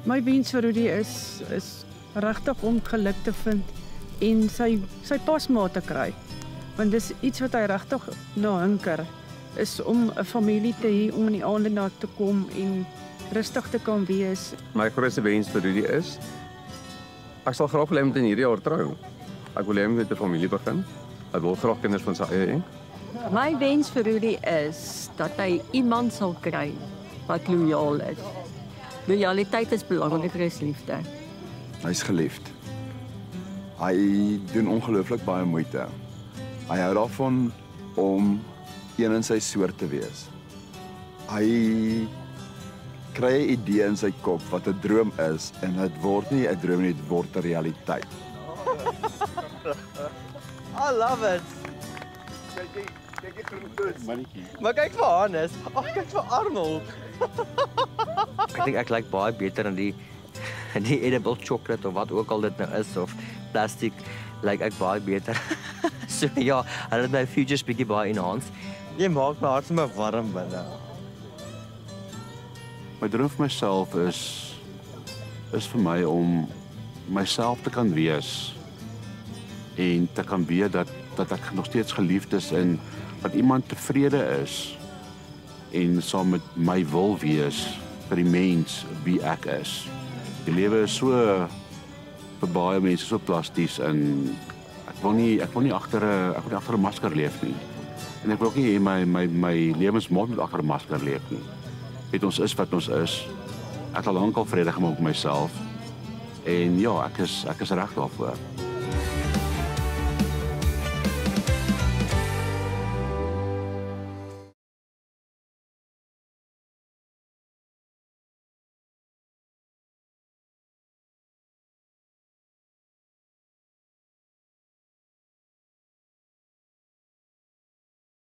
My wens vir Rudy is regtig om geluk te vind en sy pasmaat te kry. Want dis iets wat hy regtig na hinker, is om 'n familie te hê, om in die aande na te kom en rustig te kan wees. My grootste wens vir Rudy is, ek sal graag wil hê hy moet in hierdie jaar trou. Ek wil hê hy moet met 'n familie begin. Hy wil graag kinders van sy eie hê. My wens vir Rudy is dat hy iemand sal kry wat loyaal is. Loyaliteit is belangriker as liefde. Hy's geliefd. Hy doen ongelooflik baie moeite. Hy hou daarvan om een in sy soort te wees. Hy kry 'n idee in sy kop wat 'n droom is en dit word nie 'n droom nie, dit word 'n realiteit. I love it. Maar kyk vir Hannes. Ag, kyk vir Arnold. Ek dink ek lyk baie beter in die edible chocolate of wat ook al dit nou is of plastic, lyk ek baie beter. So ja, hulle het my futures bietjie baie enhance. Jy maak my hart sommer warm binne. My droom vir myself is vir my om myself te kan wees en te kan weet dat ek nog steeds geliefd is en dat iemand tevrede is en saam met my wil wees vir die mens wie ek is. Die lewe is so vir baie mense so plasties en ek wil nie agter 'n masker leef nie. En ek wil ook nie hê my lewensmaat moet agter 'n masker leef nie. Weet ons is wat ons is. Ek het al lank al vrede gemaak met myself. En ja, ek is reg daarvoor.